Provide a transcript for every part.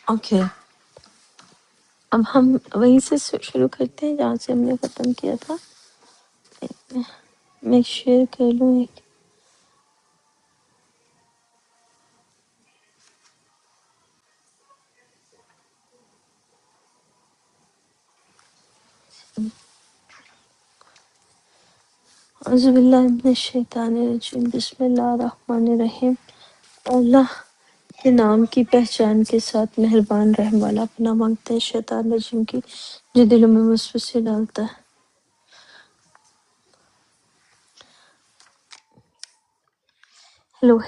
Okay, اب ہم وہیں سے شروع کرتے ہیں جہاں سے ہم نے ختم کیا تھا. میں شیئر کر لوں ایک. اعوذ باللہ من الشیطان الرجیم، بسم اللہ الرحمن الرحیم. اللہ کے نام کی پہچان کے ساتھ مہربان رحم والا. پناہ مانگتے ہیں شیطان رجیم کی جو دلوں میں وسوسے ڈالتا ہے.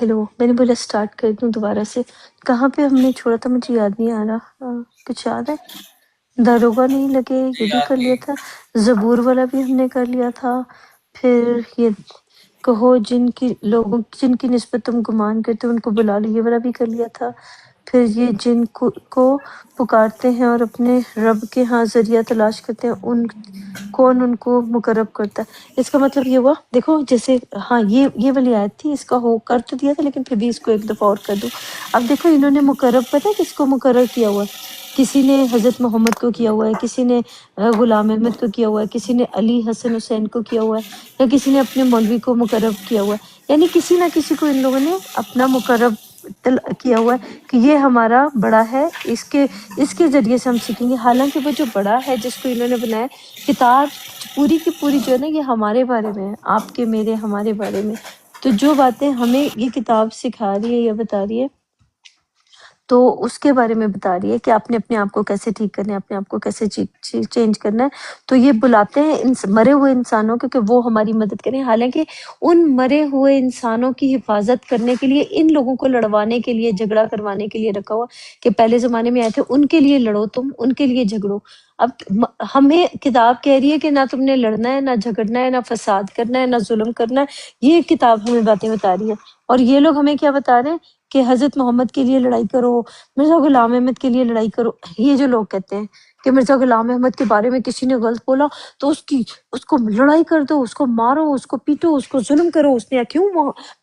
ہیلو میں نے بولا سٹارٹ کر دوں دوبارہ سے. کہاں پہ ہم نے چھوڑا تھا مجھے یاد نہیں آ رہا. کچھ یاد ہے؟ داروغہ نہیں لگے یہ بھی کر لیا تھا. زبور والا بھی ہم نے کر لیا تھا. پھر یہ کہو جن کی نسبت تم گمان کرتے ہو ان کو بلا لو، یہ والا بھی کر لیا تھا. پھر یہ جن کو پکارتے ہیں اور اپنے رب کے ہاں ذریعہ تلاش کرتے ہیں کون ان کو مقرب کرتا ہے. اس کا مطلب یہ ہوا، دیکھو جیسے ہاں یہ والی آیت تھی، اس کا ہو کر تو دیا تھا لیکن پھر بھی اس کو ایک دفعہ اور کر دوں. اب دیکھو انہوں نے مقرب پتہ ہے کس کو مقرر کیا ہوا ہے؟ کسی نے حضرت محمد کو کیا ہوا ہے، کسی نے غلام احمد کو کیا ہوا ہے، کسی نے علی حسن حسین کو کیا ہوا ہے، یا کسی نے اپنے مولوی کو مقرب کیا ہوا ہے. یعنی کسی نہ کسی کو ان لوگوں نے اپنا مقرب کیا ہوا ہے کہ یہ ہمارا بڑا ہے، اس کے ذریعے سے ہم سیکھیں گے. حالانکہ وہ جو بڑا ہے جس کو انہوں نے بنایا، کتاب پوری کی پوری جو ہے نا یہ ہمارے بارے میں ہے، آپ کے میرے ہمارے بارے میں. تو جو باتیں ہمیں یہ کتاب سکھا رہی ہے یا بتا رہی ہے تو اس کے بارے میں بتا رہی ہے کہ آپ نے اپنے آپ کو کیسے ٹھیک کرنا ہے، اپنے آپ کو کیسے چینج کرنا ہے. تو یہ بلاتے ہیں مرے ہوئے انسانوں کو کہ وہ ہماری مدد کریں. حالانکہ ان مرے ہوئے انسانوں کی حفاظت کرنے کے لیے ان لوگوں کو لڑوانے کے لیے، جھگڑا کروانے کے لیے رکھا ہوا کہ پہلے زمانے میں آئے تھے، ان کے لیے لڑو، تم ان کے لیے جھگڑو. اب ہمیں کتاب کہہ رہی ہے کہ نہ تم نے لڑنا ہے، نہ جھگڑنا ہے، نہ فساد کرنا ہے، نہ ظلم کرنا ہے. یہ کتاب ہمیں باتیں بتا رہی ہے. اور یہ لوگ ہمیں کیا بتا رہے ہیں کہ حضرت محمد کے لیے لڑائی کرو، مرزا غلام احمد کے لیے لڑائی کرو. یہ جو لوگ کہتے ہیں کہ مرزا غلام احمد کے بارے میں کسی نے غلط بولا تو اس کو لڑائی کر دو، اس کو مارو، اس کو پیٹو، اس کو ظلم کرو، اس نے کیوں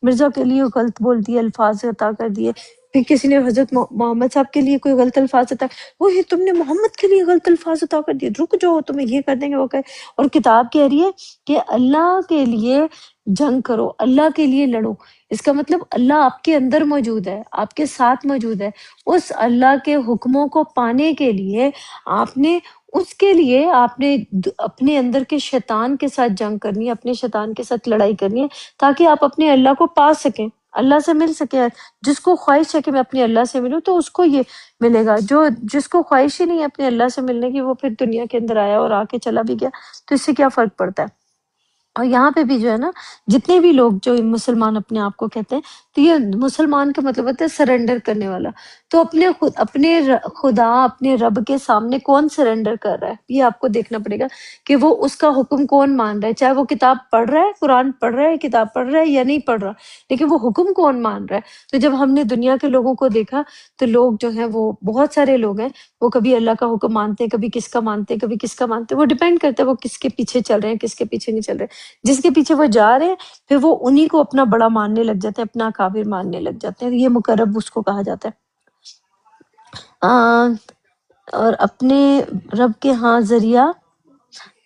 مرزا کے لیے غلط بول دیے، الفاظ عطا کر دیے. پھر کسی نے حضرت محمد صاحب کے لیے کوئی غلط الفاظ عطا، وہی تم نے محمد کے لیے غلط الفاظ عطا کر دیے، رک جاؤ تمہیں یہ کر دیں گے وہ کہ. اور کتاب کہہ رہی ہے کہ اللہ کے لیے جنگ کرو، اللہ کے لیے لڑو. اس کا مطلب اللہ آپ کے اندر موجود ہے، آپ کے ساتھ موجود ہے. اس اللہ کے حکموں کو پانے کے لیے آپ نے اپنے اندر کے شیطان کے ساتھ جنگ کرنی ہے، اپنے شیطان کے ساتھ لڑائی کرنی ہے تاکہ آپ اپنے اللہ کو پا سکیں، اللہ سے مل سکے. جس کو خواہش ہے کہ میں اپنے اللہ سے ملوں تو اس کو یہ ملے گا. جس کو خواہش ہی نہیں ہے اپنے اللہ سے ملنے کی، وہ پھر دنیا کے اندر آیا اور آ کے چلا بھی گیا، تو اس سے کیا فرق پڑتا ہے. اور یہاں پہ بھی جو ہے نا، جتنے بھی لوگ جو مسلمان اپنے آپ کو کہتے ہیں، تو یہ مسلمان کا مطلب ہوتا ہے سرنڈر کرنے والا. تو اپنے خدا، اپنے رب کے سامنے کون سرنڈر کر رہا ہے، یہ آپ کو دیکھنا پڑے گا کہ وہ اس کا حکم کون مان رہا ہے. چاہے وہ کتاب پڑھ رہا ہے، قرآن پڑھ رہا ہے، کتاب پڑھ رہا ہے یا نہیں پڑھ رہا، لیکن وہ حکم کون مان رہا ہے. تو جب ہم نے دنیا کے لوگوں کو دیکھا تو لوگ جو ہیں، وہ بہت سارے لوگ ہیں، وہ کبھی اللہ کا حکم مانتے ہیں، کبھی کس کا مانتے ہیں، کبھی کس کا مانتے ہیں. وہ ڈیپینڈ کرتا ہے وہ کس کے پیچھے چل رہے ہیں، کس کے پیچھے نہیں چل رہے. جس کے پیچھے وہ جا رہے ہیں پھر وہ انہی کو اپنا بڑا ماننے لگ جاتے ہیں، اپنا اکابر ماننے لگ جاتے ہیں. یہ مقرب اس کو کہا جاتا ہے. اور اپنے رب کے ہاں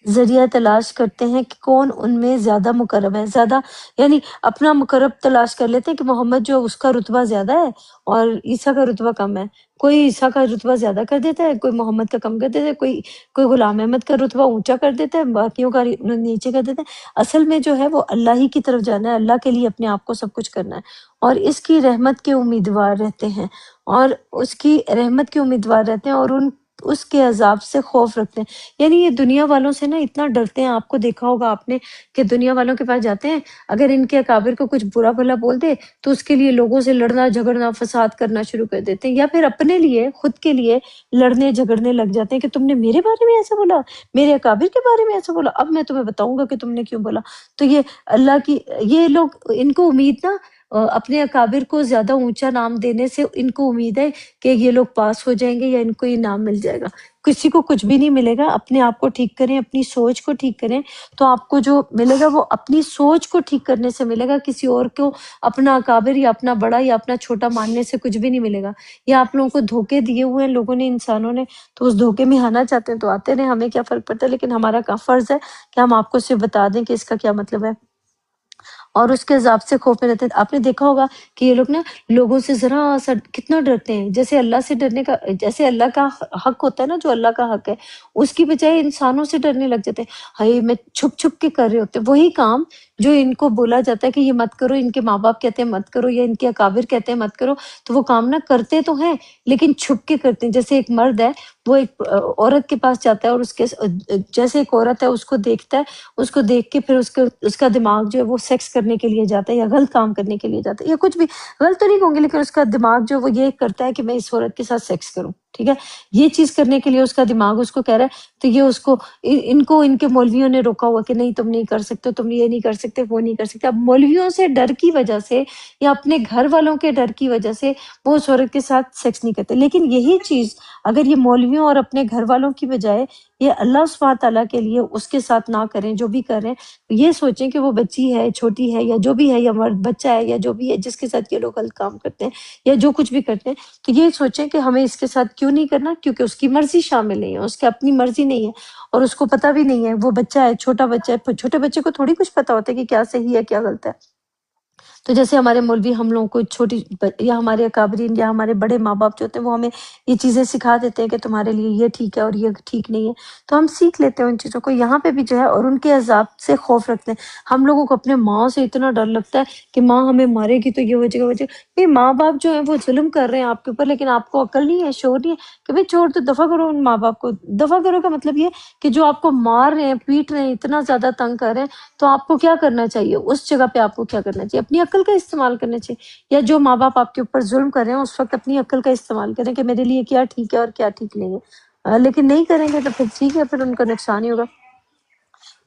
ذریعہ تلاش کرتے ہیں کہ کون ان میں زیادہ مقرب ہے. زیادہ یعنی اپنا مقرب تلاش کر لیتے ہیں کہ محمد جو اس کا رتبہ زیادہ ہے اور عیسیٰ کا رتبہ کم ہے. کوئی عیسیٰ کا رتبہ زیادہ کر دیتا ہے، کوئی محمد کا کم کر دیتا ہے، کوئی غلام احمد کا رتبہ اونچا کر دیتا ہے، باقیوں کا نیچے کر دیتا ہے. اصل میں جو ہے وہ اللہ ہی کی طرف جانا ہے، اللہ کے لیے اپنے آپ کو سب کچھ کرنا ہے، اور اس کی رحمت کے امیدوار رہتے ہیں، اور اس کی رحمت کے امیدوار رہتے ہیں، اور اس کے عذاب سے خوف رکھتے ہیں. یعنی یہ دنیا والوں سے نا اتنا ڈرتے ہیں. آپ کو دیکھا ہوگا آپ نے کہ دنیا والوں کے پاس جاتے ہیں، اگر ان کے اکابر کو کچھ برا بھلا بول دے تو اس کے لیے لوگوں سے لڑنا جھگڑنا فساد کرنا شروع کر دیتے ہیں، یا پھر اپنے لیے خود کے لیے لڑنے جھگڑنے لگ جاتے ہیں کہ تم نے میرے بارے میں ایسا بولا، میرے اکابر کے بارے میں ایسا بولا، اب میں تمہیں بتاؤں گا کہ تم نے کیوں بولا. تو یہ اللہ کی، یہ لوگ، ان کو امید نا اپنے اکابر کو زیادہ اونچا نام دینے سے ان کو امید ہے کہ یہ لوگ پاس ہو جائیں گے یا ان کو یہ نام مل جائے گا. کسی کو کچھ بھی نہیں ملے گا. اپنے آپ کو ٹھیک کریں، اپنی سوچ کو ٹھیک کریں تو آپ کو جو ملے گا وہ اپنی سوچ کو ٹھیک کرنے سے ملے گا. کسی اور کو اپنا اکابر یا اپنا بڑا یا اپنا چھوٹا ماننے سے کچھ بھی نہیں ملے گا. یا آپ لوگوں کو دھوکے دیے ہوئے ہیں لوگوں نے، انسانوں نے، تو اس دھوکے میں آنا چاہتے ہیں تو آتے رہے، ہمیں کیا فرق پڑتا ہے. لیکن ہمارا کا فرض ہے کہ ہم آپ کو صرف بتا دیں کہ اس کا کیا مطلب ہے اور اس کے عذاب سے خوف میں رہتے ہیں. آپ نے دیکھا ہوگا کہ یہ لوگ نا لوگوں سے ذرا سا کتنا ڈرتے ہیں. جیسے اللہ سے ڈرنے کا، جیسے اللہ کا حق ہوتا ہے نا، جو اللہ کا حق ہے، اس کی بجائے انسانوں سے ڈرنے لگ جاتے ہیں. ہائی میں چھپ چھپ کے کر رہے ہوتے ہیں وہی کام جو ان کو بولا جاتا ہے کہ یہ مت کرو، ان کے ماں باپ کہتے ہیں مت کرو یا ان کے اکابر کہتے ہیں مت کرو، تو وہ کام نہ کرتے تو ہیں لیکن چھپ کے کرتے ہیں. جیسے ایک مرد ہے، وہ ایک عورت کے پاس جاتا ہے اور اس کے جیسے ایک عورت ہے اس کو دیکھتا ہے، اس کو دیکھ کے پھر اس کا دماغ جو ہے وہ سیکس کرنے کے لیے جاتا ہے یا غلط کام کرنے کے لیے جاتا ہے، یا کچھ بھی غلط تو نہیں کہوں گی لیکن اس کا دماغ جو وہ یہ کرتا ہے کہ میں اس عورت کے ساتھ سیکس کروں. ٹھیک ہے، یہ چیز کرنے کے لیے اس کا دماغ اس کو کہہ رہا ہے. تو یہ اس کو ان کے مولویوں نے روکا ہوا کہ نہیں تم نہیں کر سکتے، تم یہ نہیں کر سکتے، وہ نہیں کر سکتے. اب مولویوں سے ڈر کی وجہ سے یا اپنے گھر والوں کے ڈر کی وجہ سے وہ اس عورت کے ساتھ سیکس نہیں کرتے. لیکن یہی چیز اگر یہ مولویوں اور اپنے گھر والوں کی بجائے یہ اللہ سبحانہ تعالیٰ کے لیے اس کے ساتھ نہ کریں، جو بھی کریں یہ سوچیں کہ وہ بچی ہے، چھوٹی ہے، یا جو بھی ہے، یا مرد بچہ ہے، یا جو بھی ہے جس کے ساتھ یہ لوگ غلط کام کرتے ہیں یا جو کچھ بھی کرتے ہیں، تو یہ سوچیں کہ ہمیں اس کے ساتھ کیوں نہیں کرنا، کیونکہ اس کی مرضی شامل نہیں ہے، اس کی اپنی مرضی نہیں ہے اور اس کو پتہ بھی نہیں ہے. وہ بچہ ہے، چھوٹا بچہ ہے، چھوٹے بچے کو تھوڑی کچھ پتہ ہوتا ہے کہ کیا صحیح ہے کیا غلط ہے. تو جیسے ہمارے مولوی ہم لوگوں کو چھوٹی یا ہمارے اکابرین یا ہمارے بڑے ماں باپ جو ہوتے ہیں وہ ہمیں یہ چیزیں سکھا دیتے ہیں کہ تمہارے لیے یہ ٹھیک ہے اور یہ ٹھیک نہیں ہے، تو ہم سیکھ لیتے ہیں ان چیزوں کو. یہاں پہ بھی جو ہے اور ان کے عذاب سے خوف رکھتے ہیں. ہم لوگوں کو اپنے ماں سے اتنا ڈر لگتا ہے کہ ماں ہمیں مارے گی تو یہ ہو جائے گا، یہ ماں باپ جو ہیں وہ ظلم کر رہے ہیں آپ کے اوپر، لیکن آپ کو عقل نہیں ہے، شعور نہیں ہے کہ بھئی چھوڑ دو، دفع کرو ان ماں باپ کو. دفع کرو کا مطلب یہ کہ جو آپ کو مار رہے ہیں، پیٹ رہے ہیں، اتنا زیادہ تنگ کر رہے ہیں، تو آپ کو کیا کرنا چاہیے اس جگہ پہ؟ آپ کو کیا کرنا چاہیے؟ اپنی عقل کا استعمال کرنا چاہیے. یا جو ماں باپ آپ کے اوپر ظلم کر رہے ہیں اس وقت اپنی عقل کا استعمال کریں کہ میرے لیے کیا ٹھیک ہے اور کیا ٹھیک نہیں ہے. لیکن نہیں کریں گے تو پھر ٹھیک ہے، پھر ان کا نقصان ہی ہوگا.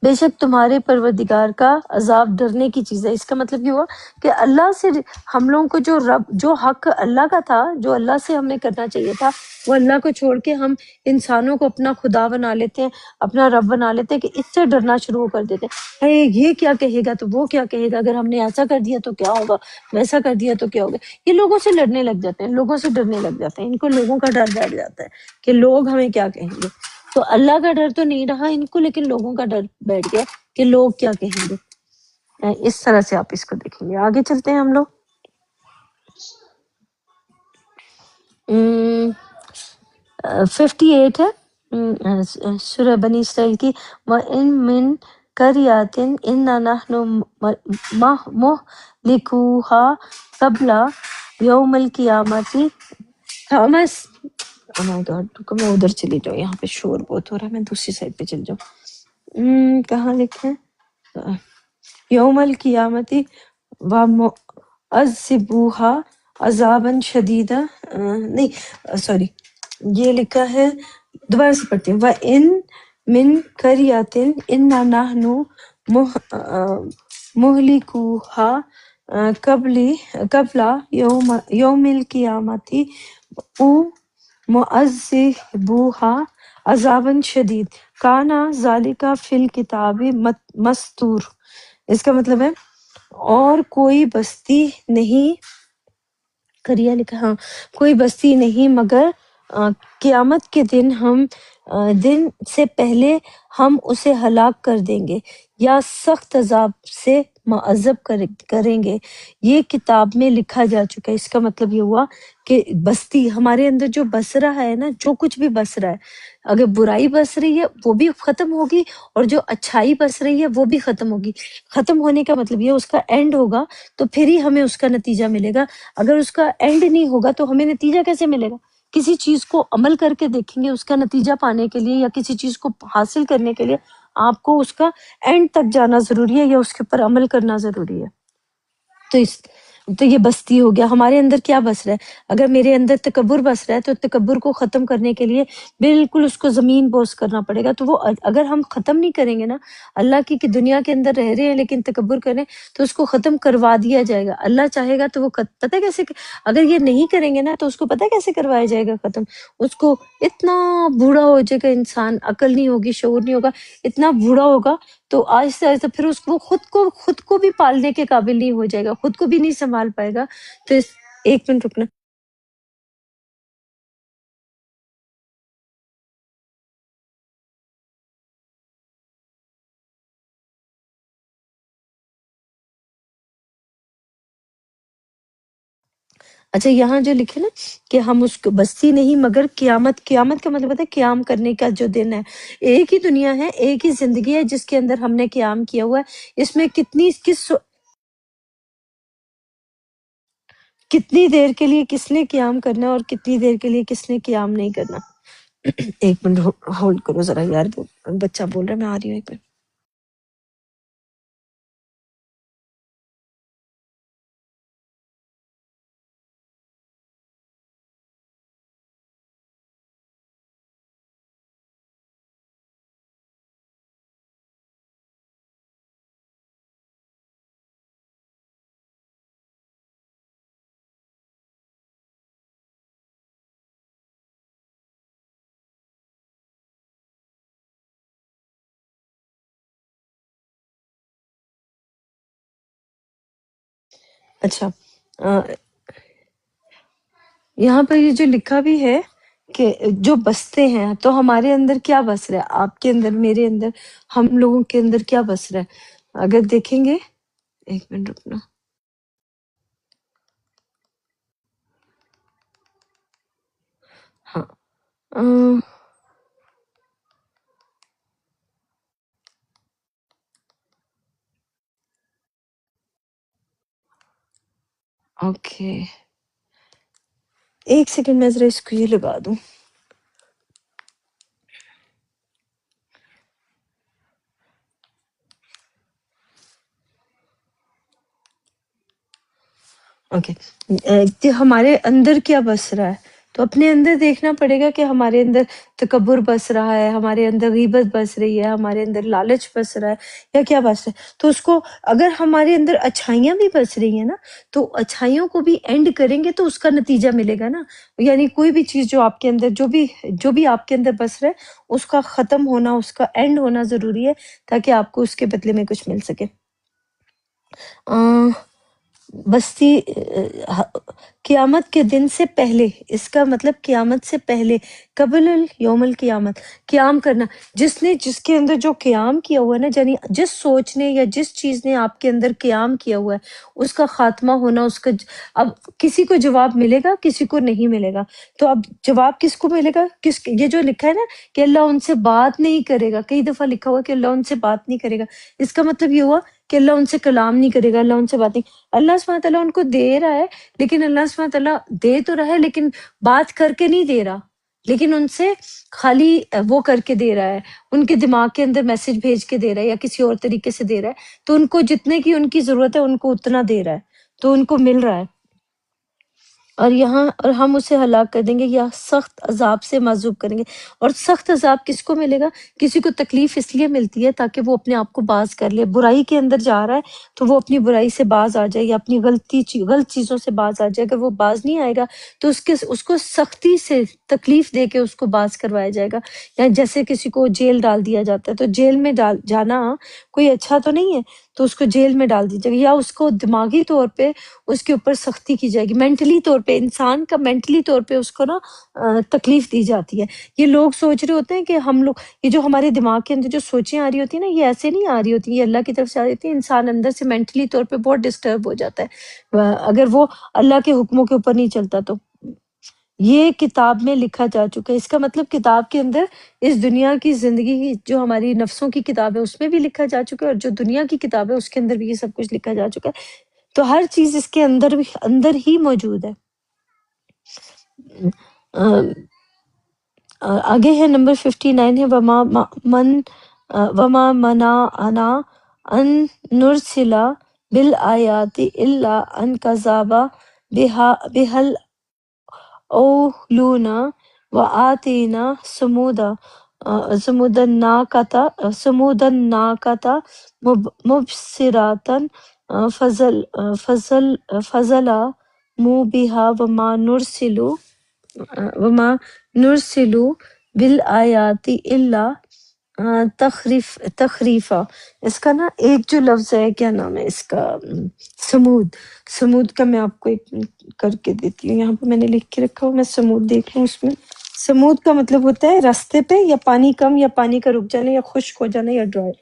بے شک تمہارے پروردگار کا عذاب ڈرنے کی چیز ہے. اس کا مطلب یہ ہوا کہ اللہ سے ہم لوگوں کو جو حق اللہ کا تھا، جو اللہ سے ہمیں کرنا چاہیے تھا، وہ اللہ کو چھوڑ کے ہم انسانوں کو اپنا خدا بنا لیتے ہیں، اپنا رب بنا لیتے ہیں کہ اس سے ڈرنا شروع کر دیتے ہیں. یہ کیا کہے گا تو وہ کیا کہے گا، اگر ہم نے ایسا کر دیا تو کیا ہوگا، ویسا کر دیا تو کیا ہوگا. یہ لوگوں سے لڑنے لگ جاتے ہیں، لوگوں سے ڈرنے لگ جاتے ہیں. ان کو لوگوں کا ڈر بیٹھ جاتا ہے کہ لوگ ہمیں کیا کہیں گے. تو اللہ کا ڈر تو نہیں رہا ان کو، لیکن لوگوں کا ڈر بیٹھ گیا کہ لوگ کیا کہیں گے. اس طرح سے آپ اس کو دیکھیں گے. آگے چلتے ہیں ہم لوگ. 58 ہے سورہ بنی اسرائیل کی. وَإِن مِّن قَرْيَةٍ إِلَّا نَحْنُ مُهْلِكُوهَا قَبْلَ يَوْمِ الْقِيَامَةِ. تھامس oh my God، میں ادھر چلی جاؤں، یہاں پہ شور بہت ہو رہا ہے، میں دوسری سائڈ پہ چل جاؤں. کہاں لکھیں؟ یوم القیامتی وَمُعَذِّبُوهَا عذابًا شدیدا. نہیں سوری، یہ لکھا ہے، دوبارہ سے پڑھتے ہیں. وَإِن مِّن قَرْيَةٍ إِلَّا نَحْنُ مُهْلِكُوهَا قبل یوم القیامتی او معذبوها عذابًا شدید کانا ذالک فی الکتاب مستور. اس کا مطلب ہے اور کوئی بستی نہیں، کریا لکھا، ہاں، کوئی بستی نہیں مگر قیامت کے دن سے پہلے ہم اسے ہلاک کر دیں گے یا سخت عذاب سے معذب کریں گے. یہ کتاب میں لکھا جا چکا ہے. اس کا مطلب یہ ہوا کہ بستی ہمارے اندر جو بس رہا ہے نا، جو کچھ بھی بس رہا ہے، اگر برائی بس رہی ہے وہ بھی ختم ہوگی اور جو اچھائی بس رہی ہے وہ بھی ختم ہوگی. ختم ہونے کا مطلب یہ اس کا اینڈ ہوگا تو پھر ہی ہمیں اس کا نتیجہ ملے گا. اگر اس کا اینڈ نہیں ہوگا تو ہمیں نتیجہ کیسے ملے گا؟ کسی چیز کو عمل کر کے دیکھیں گے، اس کا نتیجہ پانے کے لیے یا کسی چیز کو حاصل کرنے کے لیے آپ کو اس کا اینڈ تک جانا ضروری ہے یا اس کے اوپر عمل کرنا ضروری ہے. تو تو یہ بستی ہو گیا. ہمارے اندر کیا بس رہا ہے؟ اگر میرے اندر تکبر بس رہا ہے تو تکبر کو ختم کرنے کے لیے بالکل اس کو زمین بوس کرنا پڑے گا. تو وہ اگر ہم ختم نہیں کریں گے نا، اللہ کی دنیا کے اندر رہ رہے ہیں لیکن تکبر کریں، تو اس کو ختم کروا دیا جائے گا. اللہ چاہے گا تو وہ پتہ کیسے، اگر یہ نہیں کریں گے نا تو اس کو پتہ کیسے کروایا جائے گا ختم. اس کو اتنا بوڑھا ہو جائے گا انسان، عقل نہیں ہوگی، شعور نہیں ہوگا، اتنا بوڑھا ہوگا تو آہستہ آہستہ پھر اس کو خود کو بھی پالنے کے قابل نہیں ہو جائے گا، خود کو بھی نہیں سنبھال پائے گا. تو ایک منٹ رکنا. اچھا یہاں جو لکھے نا کہ ہم اس کو بستی نہیں مگر قیامت. قیامت کا مطلب ہوتا ہے قیام کرنے کا جو دن ہے. ایک ہی دنیا ہے، ایک ہی زندگی ہے جس کے اندر ہم نے قیام کیا ہوا ہے. اس میں کتنی دیر کے لیے کس نے قیام کرنا ہے اور کتنی دیر کے لیے کس نے قیام نہیں کرنا. ایک منٹ ہولڈ کرو ذرا یار، بچہ بول رہا ہے، میں آ رہی ہوں ایک منٹ. اچھا یہاں پر یہ جو لکھا بھی ہے کہ جو بستے ہیں، تو ہمارے اندر کیا بس رہا ہے؟ آپ کے اندر، میرے اندر، ہم لوگوں کے اندر کیا بس رہا ہے؟ اگر دیکھیں گے، ایک منٹ رکنا. ہاں اوکے، ایک سیکنڈ میں ذرا اس کو یہ لگا دوں. اوکے، کہ ہمارے اندر کیا بس رہا ہے، تو اپنے اندر دیکھنا پڑے گا کہ ہمارے اندر تکبر بس رہا ہے، ہمارے اندر غیبت بس رہی ہے، ہمارے اندر لالچ بس رہا ہے، یا کیا بس رہا ہے. تو اس کو، اگر ہمارے اندر اچھائیاں بھی بس رہی ہیں نا، تو اچھائیوں کو بھی اینڈ کریں گے تو اس کا نتیجہ ملے گا نا. یعنی کوئی بھی چیز جو آپ کے اندر، جو بھی آپ کے اندر بس رہا ہے، اس کا ختم ہونا، اس کا اینڈ ہونا ضروری ہے، تاکہ آپ کو اس کے بدلے میں کچھ مل سکے. بستی قیامت کے دن سے پہلے، اس کا مطلب قیامت سے پہلے، قبل یوم القیامت، قیام کرنا. جس کے اندر جو قیام کیا ہوا ہے نا، یعنی جس سوچ نے یا جس چیز نے آپ کے اندر قیام کیا ہوا ہے، اس کا خاتمہ ہونا، اس کا اب کسی کو جواب ملے گا، کسی کو نہیں ملے گا. تو اب جواب کس کو ملے گا؟ یہ جو لکھا ہے نا کہ اللہ ان سے بات نہیں کرے گا، کئی دفعہ لکھا ہوا کہ اللہ ان سے بات نہیں کرے گا. اس کا مطلب یہ ہوا کہ اللہ ان سے کلام نہیں کرے گا، اللہ ان سے بات نہیں. اللہ سبحانہ تعالیٰ ان کو دے رہا ہے، لیکن اللہ سبحانہ تعالیٰ دے تو رہا ہے لیکن بات کر کے نہیں دے رہا، لیکن ان سے خالی وہ کر کے دے رہا ہے، ان کے دماغ کے اندر میسج بھیج کے دے رہا ہے یا کسی اور طریقے سے دے رہا ہے. تو ان کو جتنے کی ان کی ضرورت ہے ان کو اتنا دے رہا ہے، تو ان کو مل رہا ہے. اور ہم اسے ہلاک کر دیں گے یا سخت عذاب سے معذوب کریں گے. اور سخت عذاب کس کو ملے گا؟ کسی کو تکلیف اس لیے ملتی ہے تاکہ وہ اپنے آپ کو باز کر لے. برائی کے اندر جا رہا ہے تو وہ اپنی برائی سے باز آ جائے، یا اپنی غلط چیزوں سے باز آ جائے. اگر وہ باز نہیں آئے گا تو اس کو سختی سے تکلیف دے کے اس کو باز کروایا جائے گا. یا جیسے کسی کو جیل ڈال دیا جاتا ہے، تو جیل میں جانا کوئی اچھا تو نہیں ہے، تو اس کو جیل میں ڈال دی جائے گی، یا اس کو دماغی طور پہ اس کے اوپر سختی کی جائے گی. مینٹلی طور پہ، انسان کا مینٹلی طور پہ اس کو نا تکلیف دی جاتی ہے. یہ لوگ سوچ رہے ہوتے ہیں کہ ہم لوگ، یہ جو ہمارے دماغ کے اندر جو سوچیں آ رہی ہوتی ہیں نا، یہ ایسے نہیں آ رہی ہوتی، یہ اللہ کی طرف سے آ رہی ہوتی ہے. انسان اندر سے مینٹلی طور پہ بہت ڈسٹرب ہو جاتا ہے اگر وہ اللہ کے حکموں کے اوپر نہیں چلتا. تو یہ کتاب میں لکھا جا چکا ہے. اس کا مطلب کتاب کے اندر اس دنیا کی زندگی کی جو ہماری نفسوں کی کتاب ہے اس میں بھی لکھا جا چکا ہے، اور جو دنیا کی کتاب ہے اس کے اندر بھی یہ سب کچھ لکھا جا چکا ہے. تو ہر چیز اس کے اندر ہی موجود ہے. آگے ہے نمبر 59 ہے وما منعنا ان نرسلا بالآیات الا ان کذب بها الاولون وآتینا ثمود الناقۃ مبصرة فظلموا بها وما نرسل بالآیات الا تخریفا۔ اس کا نا ایک جو لفظ ہے، کیا نام ہے اس کا، سمود کا میں آپ کو ایک کر کے دیتی ہوں، یہاں پہ میں نے لکھ کے رکھا ہوں، میں سمود دیکھ لوں۔ اس میں سمود کا مطلب ہوتا ہے راستے پہ یا پانی کم یا پانی کا رک جانا یا خشک ہو جانا یا ڈرائی،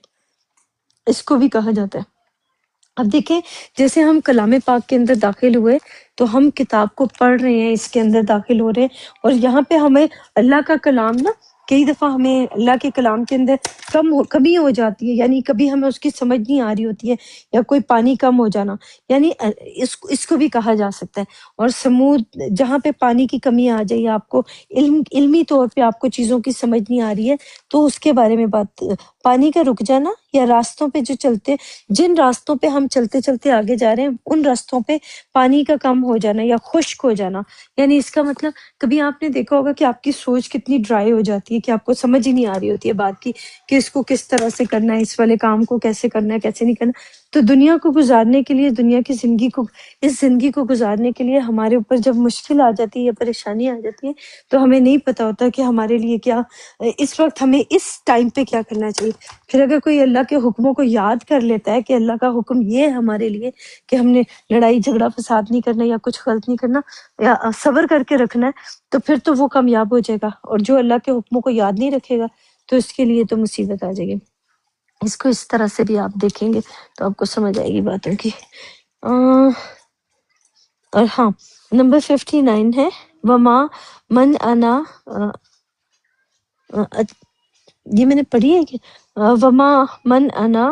اس کو بھی کہا جاتا ہے۔ اب دیکھیں، جیسے ہم کلام پاک کے اندر داخل ہوئے تو ہم کتاب کو پڑھ رہے ہیں، اس کے اندر داخل ہو رہے ہیں، اور یہاں پہ ہمیں اللہ کا کلام نا، کئی دفعہ ہمیں اللہ کے کلام کے اندر کمی ہو جاتی ہے، یعنی کبھی ہمیں اس کی سمجھ نہیں آ رہی ہوتی ہے، یا کوئی پانی کم ہو جانا، یعنی اس کو بھی کہا جا سکتا ہے۔ اور سمود، جہاں پہ پانی کی کمی آ جائے، آپ کو علمی طور پہ آپ کو چیزوں کی سمجھ نہیں آ رہی ہے، تو اس کے بارے میں بات، پانی کا رک جانا یا راستوں پہ جو چلتے، جن راستوں پہ ہم چلتے چلتے آگے جا رہے ہیں، ان راستوں پہ پانی کا کم ہو جانا یا خشک ہو جانا، یعنی اس کا مطلب، کبھی آپ نے دیکھا ہوگا کہ آپ کی سوچ کتنی ڈرائی ہو جاتی ہے، کہ آپ کو سمجھ ہی نہیں آ رہی ہوتی ہے بات کی کہ اس کو کس طرح سے کرنا ہے، اس والے کام کو کیسے کرنا ہے، کیسے نہیں کرنا۔ تو دنیا کو گزارنے کے لیے، دنیا کی زندگی کو، اس زندگی کو گزارنے کے لیے ہمارے اوپر جب مشکل آ جاتی ہے یا پریشانی آ جاتی ہے، تو ہمیں نہیں پتہ ہوتا کہ ہمارے لیے کیا، اس وقت ہمیں اس ٹائم پہ کیا کرنا چاہیے۔ پھر اگر کوئی اللہ کے حکموں کو یاد کر لیتا ہے کہ اللہ کا حکم یہ ہے ہمارے لیے کہ ہم نے لڑائی جھگڑا فساد نہیں کرنا یا کچھ غلط نہیں کرنا یا صبر کر کے رکھنا ہے، تو پھر تو وہ کامیاب ہو جائے گا، اور جو اللہ کے حکموں کو یاد نہیں رکھے گا تو اس کے لیے تو مصیبت آ جائے گی۔ اس کو اس طرح سے بھی آپ دیکھیں گے تو آپ کو سمجھ آئے گی باتوں کی۔ اور ہاں، نمبر 59 ہے وما من انا، یہ میں نے پڑھی ہے کہ وما من انا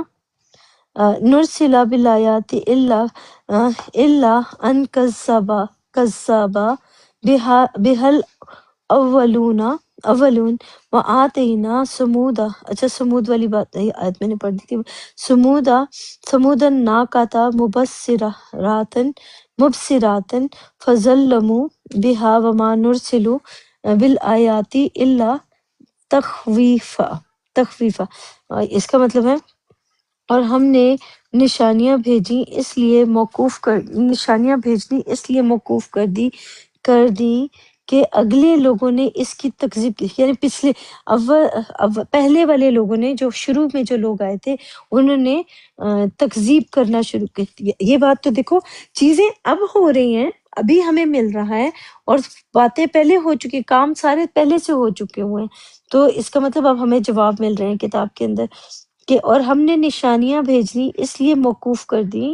نرسل بالآیات الا ان کذب بها الاولون وآتینا سمود، اچھا سمود والی بات آیت میں نے پڑھ دی تھی، سمود الناقۃ مبصرات فظلموا بها وما نرسل بالآیات الا تخویفا۔ اس کا مطلب ہے، اور ہم نے نشانیاں بھیجنی اس لیے موقوف کر دی کہ اگلے لوگوں نے اس کی تکذیب کی، یعنی پہلے والے لوگوں نے، جو شروع میں جو لوگ آئے تھے، انہوں نے تکذیب کرنا شروع کر دیا۔ یہ بات تو دیکھو، چیزیں اب ہو رہی ہیں، ابھی ہمیں مل رہا ہے، اور باتیں پہلے ہو چکی، کام سارے پہلے سے ہو چکے ہوئے ہیں، تو اس کا مطلب اب ہمیں جواب مل رہے ہیں کتاب کے اندر کہ، اور ہم نے نشانیاں بھیجنی اس لیے موقوف کر دی،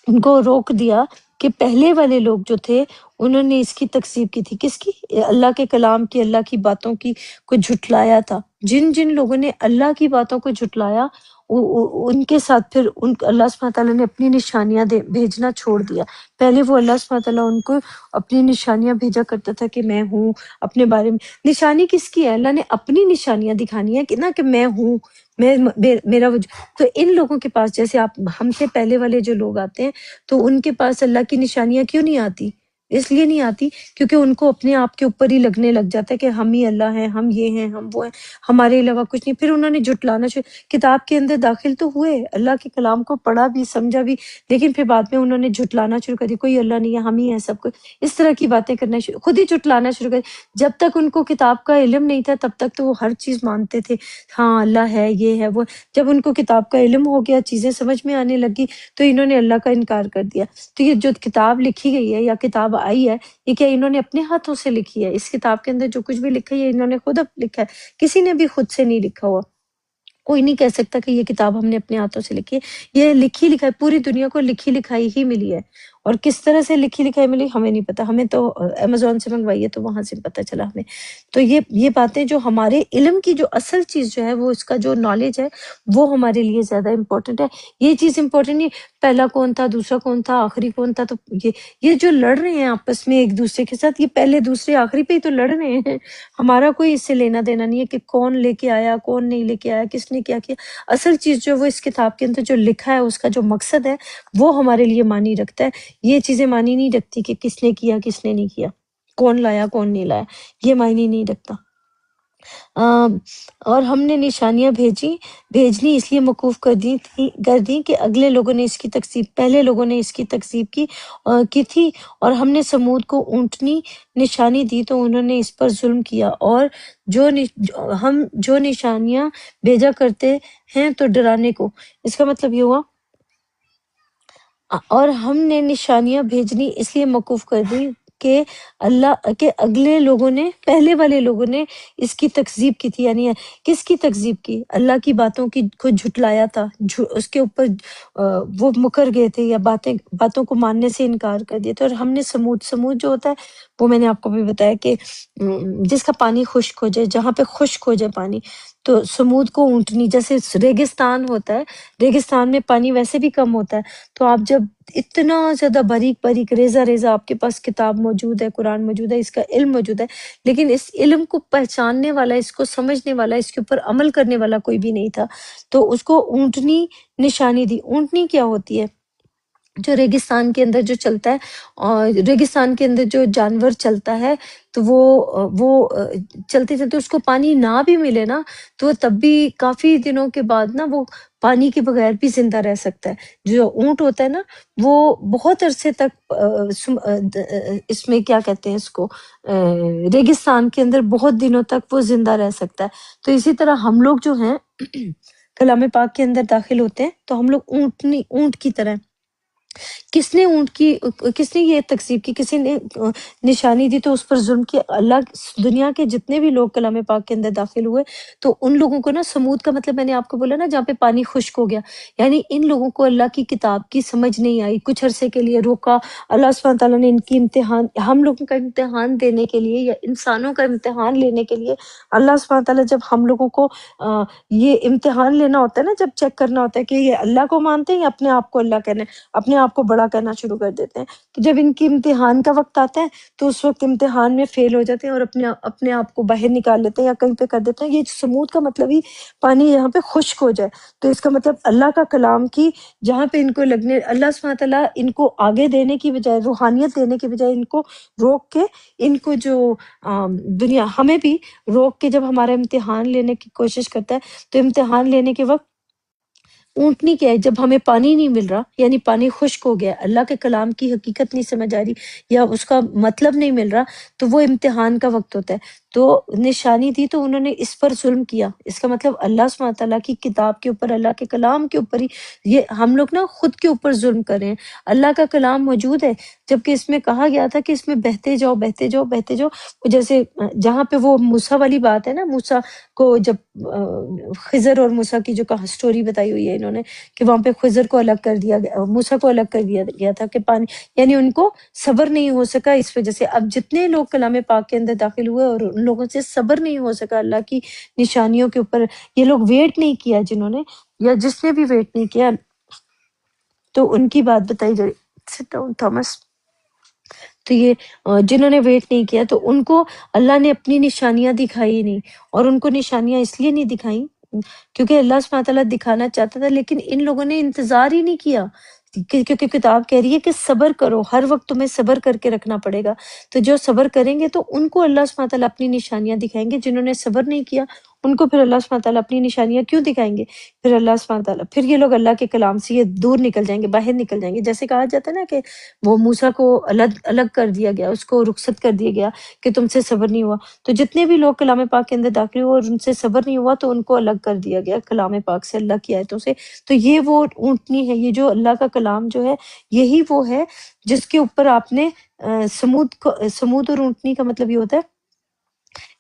ان کو روک دیا کہ پہلے والے لوگ جو تھے انہوں نے اس کی تکذیب کی تھی، کس کی؟ اللہ کے کلام کی، اللہ کی باتوں کی کو جھٹلایا تھا۔ جن لوگوں نے اللہ کی باتوں کو جھٹلایا، ان کے ساتھ پھر اللہ سبحانہ تعالیٰ نے اپنی نشانیاں بھیجنا چھوڑ دیا۔ پہلے وہ اللہ سبحانہ تعالیٰ ان کو اپنی نشانیاں بھیجا کرتا تھا کہ میں ہوں، اپنے بارے میں نشانی کس کی ہے؟ اللہ نے اپنی نشانیاں دکھانی ہے کہ نا، کہ میں ہوں، میرا وجود۔ تو ان لوگوں کے پاس، جیسے آپ ہم سے پہلے والے جو لوگ آتے ہیں، تو ان کے پاس اللہ کی نشانیاں کیوں نہیں آتی؟ اس لیے نہیں آتی کیونکہ ان کو اپنے آپ کے اوپر ہی لگنے لگ جاتا ہے کہ ہم ہی اللہ ہیں، ہم یہ ہیں، ہم وہ ہیں، ہمارے علاوہ کچھ نہیں۔ پھر انہوں نے جھٹلانا کتاب کے اندر داخل تو ہوئے، اللہ کے کلام کو پڑھا بھی، سمجھا بھی، لیکن پھر بعد میں انہوں نے جھٹلانا شروع کر دیا، کوئی اللہ نہیں ہے، ہم ہی ہیں سب کچھ، اس طرح کی باتیں کرنا خود ہی جھٹلانا شروع کر دیا۔ جب تک ان کو کتاب کا علم نہیں تھا تب تک تو وہ ہر چیز مانتے تھے، ہاں اللہ ہے، یہ ہے وہ۔ جب ان کو کتاب کا علم ہو گیا، چیزیں سمجھ میں آنے لگی، تو انہوں نے اللہ کا انکار کر دیا۔ تو یہ جو کتاب لکھی گئی ہے یا کتاب آئی ہے، یہ کیا انہوں نے اپنے ہاتھوں سے لکھی ہے؟ اس کتاب کے اندر جو کچھ بھی لکھا ہے یہ انہوں نے خود لکھا ہے، کسی نے بھی خود سے نہیں لکھا ہوا۔ کوئی نہیں کہہ سکتا کہ یہ کتاب ہم نے اپنے ہاتھوں سے لکھی ہے، یہ لکھی لکھائی پوری دنیا کو لکھی لکھائی ہی ملی ہے۔ اور کس طرح سے لکھی لکھائی ملی ہمیں نہیں پتہ، ہمیں تو امیزون سے منگوائی ہے تو وہاں سے پتہ چلا ہمیں۔ تو یہ باتیں جو ہمارے علم کی جو اصل چیز جو ہے وہ اس کا جو نالج ہے وہ ہمارے لیے زیادہ امپورٹنٹ ہے۔ یہ چیز امپورٹنٹ نہیں پہلا کون تھا، دوسرا کون تھا، آخری کون تھا، تو یہ جو لڑ رہے ہیں آپس میں ایک دوسرے کے ساتھ، یہ پہلے دوسرے آخری پہ ہی تو لڑ رہے ہیں۔ ہمارا کوئی اس سے لینا دینا نہیں ہے کہ کون لے کے آیا، کون نہیں لے کے آیا، کس نے کیا کیا۔ اصل چیز جو وہ اس کتاب کے اندر جو لکھا ہے اس کا جو مقصد ہے وہ ہمارے لیے معنی رکھتا ہے۔ یہ چیزیں معنی نہیں رکھتی کہ کس نے کیا کس نے نہیں کیا، کون لایا کون نہیں لایا، یہ معنی نہیں رکھتا۔ اور ہم نے نشانیاں بھیجنی اس لیے موقوف کر دی کہ اگلے لوگوں نے اس کی تکذیب، پہلے لوگوں نے اس کی تکذیب کی تھی، اور ہم نے سمود کو اونٹنی نشانی دی تو انہوں نے اس پر ظلم کیا، اور ہم جو نشانیاں بھیجا کرتے ہیں تو ڈرانے کو، اس کا مطلب یہ ہوا اور ہم نے نشانیاں بھیجنی اس لیے موقوف کر دی کہ اگلے لوگوں نے، پہلے والے لوگوں نے اس کی تکذیب کی تھی۔ یعنی کس کی تکذیب کی؟ اللہ کی باتوں کو جھٹلایا تھا، اس کے اوپر وہ مکر گئے تھے یا باتوں کو ماننے سے انکار کر دیا تھا۔ اور ہم نے سمود جو ہوتا ہے وہ میں نے آپ کو بھی بتایا کہ جس کا پانی خشک ہو جائے، جہاں پہ خشک ہو جائے پانی، تو سمود کو اونٹنی، جیسے ریگستان ہوتا ہے، ریگستان میں پانی ویسے بھی کم ہوتا ہے، تو آپ جب اتنا زیادہ باریک ریزہ آپ کے پاس کتاب موجود ہے، قرآن موجود ہے، اس کا علم موجود ہے، لیکن اس علم کو پہچاننے والا، اس کو سمجھنے والا، اس کے اوپر عمل کرنے والا کوئی بھی نہیں تھا، تو اس کو اونٹنی نشانی دی۔ اونٹنی کیا ہوتی ہے؟ جو ریگستان کے اندر جو چلتا ہے، اور ریگستان کے اندر جو جانور چلتا ہے تو وہ چلتے چلتے اس کو پانی نہ بھی ملے نا تو تب بھی کافی دنوں کے بعد نا وہ پانی کے بغیر بھی زندہ رہ سکتا ہے۔ جو اونٹ ہوتا ہے نا وہ بہت عرصے تک اس میں کیا کہتے ہیں اس کو، ریگستان کے اندر بہت دنوں تک وہ زندہ رہ سکتا ہے۔ تو اسی طرح ہم لوگ جو ہیں کلام پاک کے اندر داخل ہوتے ہیں تو ہم لوگ اونٹ کی طرح۔ کس نے یہ تکذیب کی، کسی نے نشانی دی تو اس پر ظلم کیا؟ اللہ دنیا کے جتنے بھی لوگ کلام پاک کے اندر داخل ہوئے تو ان لوگوں کو نا، سمود کا مطلب میں نے آپ کو بولا نا جہاں پہ پانی خشک ہو گیا، یعنی ان لوگوں کو اللہ کی کتاب کی سمجھ نہیں آئی، کچھ عرصے کے لیے روکا اللہ سبحانہ تعالیٰ نے ان کی امتحان، ہم لوگوں کا امتحان دینے کے لیے یا انسانوں کا امتحان لینے کے لیے اللہ سبحانہ تعالیٰ جب ہم لوگوں کو یہ امتحان لینا ہوتا ہے نا، جب چیک کرنا ہوتا ہے کہ یہ اللہ کو مانتے ہیں یا اپنے آپ کو اللہ کہنا ہے، اپنے آپ کو بڑا کہنا شروع کر دیتے ہیں، تو جب ان کی امتحان کا وقت آتا ہے تو اس وقت امتحان میں فیل ہو جاتے ہیں اور اپنے آپ کو باہر نکال لیتے ہیں یا کہیں پہ کر دیتے ہیں۔ یہ سمود کا مطلب ہی پانی یہاں پہ خشک ہو جائے، تو اس کا مطلب اللہ کا کلام کی جہاں پہ ان کو لگنے، اللہ سبحانہ تعالیٰ ان کو آگے دینے کی بجائے، روحانیت دینے کی بجائے ان کو روک کے، ان کو جو دنیا ہمیں بھی روک کے جب ہمارا امتحان لینے کی کوشش کرتا ہے تو امتحان لینے کے وقت اونٹنی کیا ہے؟ جب ہمیں پانی نہیں مل رہا، یعنی پانی خشک ہو گیا، اللہ کے کلام کی حقیقت نہیں سمجھ آ رہی یا اس کا مطلب نہیں مل رہا، تو وہ امتحان کا وقت ہوتا ہے۔ تو نشانی دی تو انہوں نے اس پر ظلم کیا، اس کا مطلب اللہ سبحانہ تعالیٰ کی کتاب کے اوپر، اللہ کے کلام کے اوپر ہی یہ ہم لوگ نا خود کے اوپر ظلم کر رہے ہیں۔ اللہ کا کلام موجود ہے، جبکہ اس میں کہا گیا تھا کہ اس میں بہتے جاؤ بہتے جاؤ بہتے جاؤ، جیسے جہاں پہ وہ موسیٰ والی بات ہے نا، موسیٰ کو جب خضر اور موسیٰ کی جو سٹوری بتائی ہوئی ہے انہوں نے کہ وہاں پہ خضر کو الگ کر دیا گیا، موسیٰ کو الگ کر دیا گیا تھا کہ پانی، یعنی ان کو صبر نہیں ہو سکا اس وجہ سے۔ اب جتنے لوگ کلام پاک کے اندر داخل ہوئے اور ان لوگوں سے صبر نہیں ہو سکا اللہ کی نشانیوں کے اوپر، یہ لوگ ویٹ نہیں کیا جنہوں نے، یا جس نے بھی ویٹ نہیں کیا تو ان کی بات بتائی جا رہی۔ Sit down, Thomas۔ تو یہ جنہوں نے ویٹ نہیں کیا تو ان کو اللہ نے اپنی نشانیاں دکھائی نہیں، اور ان کو نشانیاں اس لیے نہیں دکھائیں کیونکہ اللہ سبحانہ تعالیٰ دکھانا چاہتا تھا، لیکن ان لوگوں نے انتظار ہی نہیں کیا، کیونکہ کتاب کہہ رہی ہے کہ صبر کرو، ہر وقت تمہیں صبر کر کے رکھنا پڑے گا، تو جو صبر کریں گے تو ان کو اللہ سبحانہ تعالیٰ اپنی نشانیاں دکھائیں گے، جنہوں نے صبر نہیں کیا ان کو پھر اللہ سبحانہ تعالیٰ اپنی نشانیاں کیوں دکھائیں گے؟ پھر اللہ سبحانہ تعالیٰ، پھر یہ لوگ اللہ کے کلام سے یہ دور نکل جائیں گے، باہر نکل جائیں گے، جیسے کہا جاتا ہے نا کہ وہ موسیٰ کو الگ کر دیا گیا، اس کو رخصت کر دیا گیا کہ تم سے صبر نہیں ہوا، تو جتنے بھی لوگ کلام پاک کے اندر داخل ہوئے اور ان سے صبر نہیں ہوا تو ان کو الگ کر دیا گیا کلام پاک سے، اللہ کی آیتوں سے۔ تو یہ وہ اونٹنی ہے، یہ جو اللہ کا کلام جو ہے یہی وہ ہے جس کے اوپر آپ نے سمود اور اونٹنی کا مطلب یہ ہوتا ہے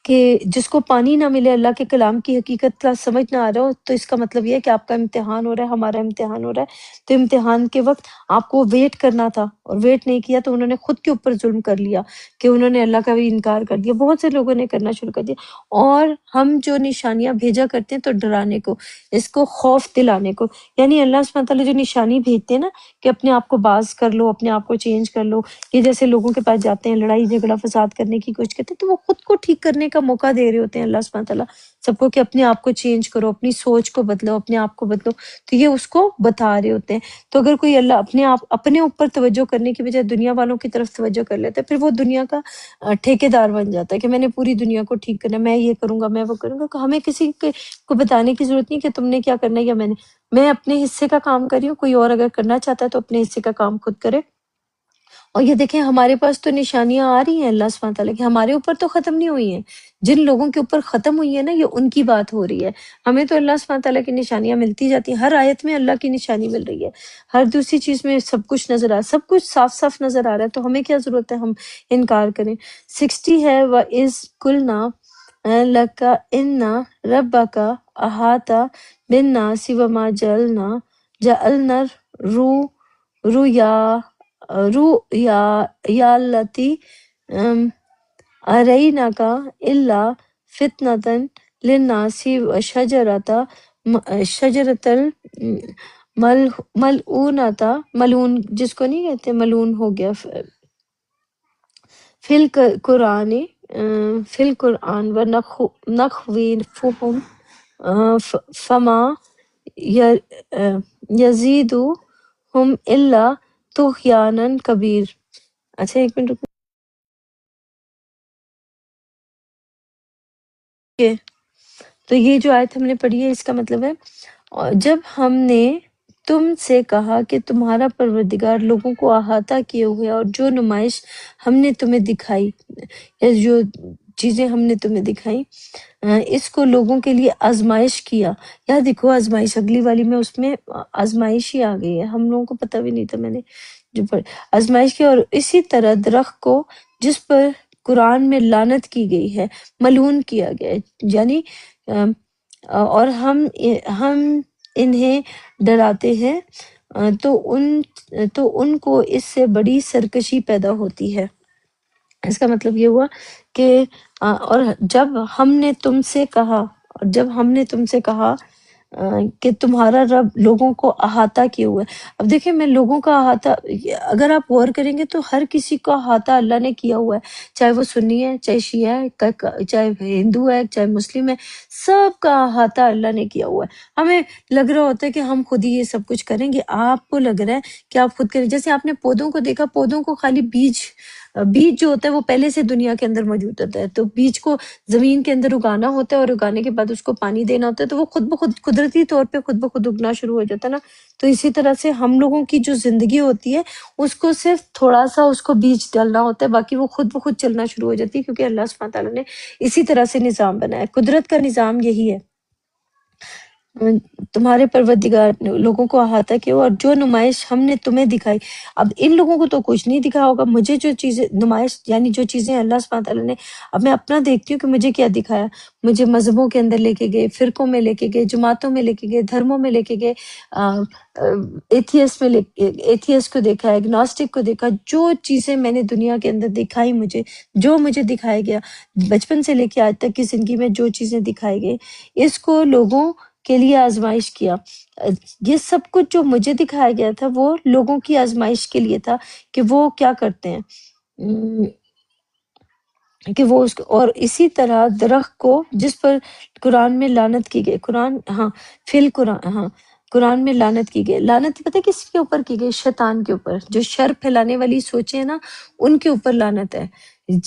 کہ جس کو پانی نہ ملے، اللہ کے کلام کی حقیقت کا سمجھ نہ آ رہا ہو، تو اس کا مطلب یہ ہے کہ آپ کا امتحان ہو رہا ہے، ہمارا امتحان ہو رہا ہے۔ تو امتحان کے وقت آپ کو ویٹ کرنا تھا، اور ویٹ نہیں کیا تو انہوں نے خود کے اوپر ظلم کر لیا کہ انہوں نے اللہ کا بھی انکار کر دیا۔ بہت سے لوگوں نے کرنا شروع کر دیا۔ اور ہم جو نشانیاں بھیجا کرتے ہیں تو ڈرانے کو، اس کو خوف دلانے کو، یعنی اللہ سبحانہ تعالیٰ جو نشانی بھیجتے ہیں نا کہ اپنے آپ کو باز کر لو، اپنے آپ کو چینج کر لو، یہ جیسے لوگوں کے پاس جاتے ہیں لڑائی جھگڑا فساد کرنے کی کوشش کرتے ہیں، تو وہ خود کو ٹھیک کرنے کا موقع دے رہے ہوتے ہیں اللہ سبحانہ تعالیٰ سب کو، کہ اپنے آپ کو چینج کرو، اپنی سوچ کو بدلو، اپنے آپ کو بدلو، تو یہ اس کو بتا رہے ہوتے ہیں۔ تو اگر کوئی اللہ اپنے اوپر توجہ کرنے کی بجائے دنیا والوں کی طرف توجہ کر لیتا ہے، پھر وہ دنیا کا ٹھیکے دار بن جاتا ہے کہ میں نے پوری دنیا کو ٹھیک کرنا ہے، میں یہ کروں گا، میں وہ کروں گا۔ ہمیں کسی کو بتانے کی ضرورت نہیں کہ تم نے کیا کرنا ہے یا میں اپنے حصے کا کام کر رہی ہوں، کوئی اور اگر کرنا چاہتا ہے تو اپنے حصے کا کام خود کرے۔ اور یہ دیکھیں ہمارے پاس تو نشانیاں آ رہی ہیں اللہ سبحانہ تعالیٰ کی، ہمارے اوپر تو ختم نہیں ہوئی ہیں، جن لوگوں کے اوپر ختم ہوئی ہیں نا، یہ ان کی بات ہو رہی ہے۔ ہمیں تو اللہ سبحانہ تعالیٰ کی نشانیاں ملتی جاتی ہیں، ہر آیت میں اللہ کی نشانی مل رہی ہے، ہر دوسری چیز میں سب کچھ نظر سب کچھ صاف صاف نظر آ رہا ہے، تو ہمیں کیا ضرورت ہے ہم انکار کریں۔ 60 ہے وَإِذْ قُلْنَا لَكَ إِنَّ رَبَّكَ أَحَاطَ بِالنَّاسِ وَمَا جَعَلْنَا الرُّؤْيَا الَّتِي أَرَيْنَاكَ إِلَّا فِتْنَةً لِلنَّاسِ وَشَجَرَةَ ملعونۃ، ملعون جس کو نہیں کہتے ملعون ہو گیا، فی القرآن وَنَخْوِفُهُمْ فَمَا يَزِيدُهُمْ إِلَّا طُغْيَانًا کبیر۔ اچھا ایک منٹ رکیے، تو یہ جو آیت ہم نے پڑھی ہے اس کا مطلب ہے، اور جب ہم نے تم سے کہا کہ تمہارا پروردگار لوگوں کو احاطہ کیے ہوئے، اور جو نمائش ہم نے تمہیں دکھائی، یا جو چیزیں ہم نے تمہیں دکھائی، اس کو لوگوں کے لیے آزمائش کیا۔ یار دیکھو آزمائش اگلی والی میں، اس میں آزمائش ہی آ گئی ہے، ہم لوگوں کو پتہ بھی نہیں تھا، میں نے جو آزمائش کی، اور اسی طرح درخت کو جس پر قرآن میں لعنت کی گئی ہے، ملعون کیا گیا ہے، یعنی اور ہم انہیں ڈراتے ہیں تو ان کو اس سے بڑی سرکشی پیدا ہوتی ہے۔ اس کا مطلب یہ ہوا کہ اور جب ہم نے تم سے کہا کہ تمہارا رب لوگوں کو احاطہ کیے ہوئے۔ اب دیکھیں میں لوگوں کا احاطہ، اگر آپ غور کریں گے تو ہر کسی کا احاطہ اللہ نے کیا ہوا ہے، چاہے وہ سنی ہے، چاہے شیعہ ہے، چاہے ہندو ہے، چاہے مسلم ہے، سب کا احاطہ اللہ نے کیا ہوا ہے۔ ہمیں لگ رہا ہوتا ہے کہ ہم خود ہی یہ سب کچھ کریں گے، آپ کو لگ رہا ہے کہ آپ خود کریں، جیسے آپ نے پودوں کو دیکھا، پودوں کو خالی بیج جو ہوتا ہے وہ پہلے سے دنیا کے اندر موجود ہوتا ہے، تو بیج کو زمین کے اندر اگانا ہوتا ہے، اور اگانے کے بعد اس کو پانی دینا ہوتا ہے، تو وہ خود بخود قدرتی طور پہ خود بخود اگنا شروع ہو جاتا ہے نا۔ تو اسی طرح سے ہم لوگوں کی جو زندگی ہوتی ہے اس کو صرف تھوڑا سا اس کو بیج ڈالنا ہوتا ہے، باقی وہ خود بخود چلنا شروع ہو جاتی ہے، کیونکہ اللہ سبحانہ تعالیٰ نے اسی طرح سے نظام بنایا ہے، قدرت کا نظام یہی ہے۔ تمہارے پروردگار نے لوگوں کو احاطہ کیا اور جو نمائش ہم نے تمہیں دکھائی، اب ان لوگوں کو تو کچھ نہیں دکھا ہوگا، مجھے جو چیزیں نمائش یعنی جو چیزیں اللہ سبحانہ تعالیٰ نے، اب میں اپنا دیکھتی ہوں کہ مجھے کیا دکھایا، مجھے مذہبوں کے اندر لے کے گئے، فرقوں میں لے کے گئے، جماعتوں میں لے کے گئے، دھرموں میں لے کے گئے، ایتھیس کو دیکھا، ایگنوسٹک کو دیکھا، جو چیزیں میں نے دنیا کے اندر دکھائی، مجھے دکھایا گیا بچپن سے لے کے آج تک کی زندگی میں جو چیزیں دکھائی گئی، اس کو لوگوں کے لیے آزمائش کیا۔ یہ سب کچھ جو مجھے دکھایا گیا تھا وہ لوگوں کی آزمائش کے لیے تھا کہ وہ کیا کرتے ہیں، کہ وہ اور اسی طرح درخت کو جس پر قرآن میں لعنت کی گئی، قرآن میں لعنت کی گئی، لعنت پتہ ہے کس کے اوپر کی گئی؟ شیطان کے اوپر، جو شر پھیلانے والی سوچیں نا ان کے اوپر لعنت ہے۔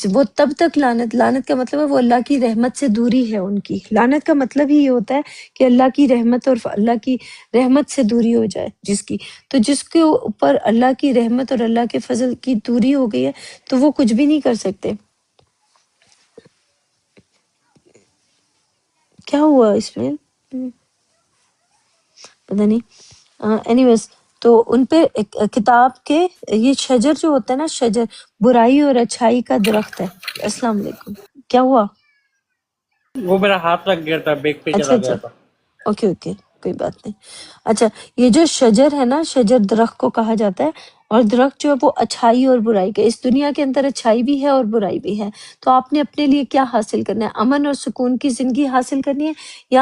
وہ تب تک لعنت کا مطلب ہے وہ اللہ کی رحمت سے دوری ہے ان کی، لعنت کا مطلب ہی یہ ہوتا ہے کہ اللہ کی رحمت اور اللہ کی رحمت سے دوری ہو جائے جس کی، تو جس کے اوپر اللہ کی رحمت اور اللہ کے فضل کی دوری ہو گئی ہے تو وہ کچھ بھی نہیں کر سکتے۔ کیا ہوا اس میں پتہ نہیں، اینی ویز، تو ان پہ کتاب کے یہ شجر جو ہوتا ہے نا، شجر برائی اور اچھائی کا درخت ہے۔ السلام علیکم، کیا ہوا؟ وہ میرا ہاتھ لگ گیا تھا، بیک پہ اچھا چلا اچھا گیا تھا. اوکے اوکے کوئی بات نہیں. اچھا یہ جو شجر ہے نا، شجر درخت کو کہا جاتا ہے، اور درخت جو ہے وہ اچھائی اور برائی کا، اس دنیا کے اندر اچھائی بھی ہے اور برائی بھی ہے. تو آپ نے اپنے لیے کیا حاصل کرنا ہے؟ امن اور سکون کی زندگی حاصل کرنی ہے یا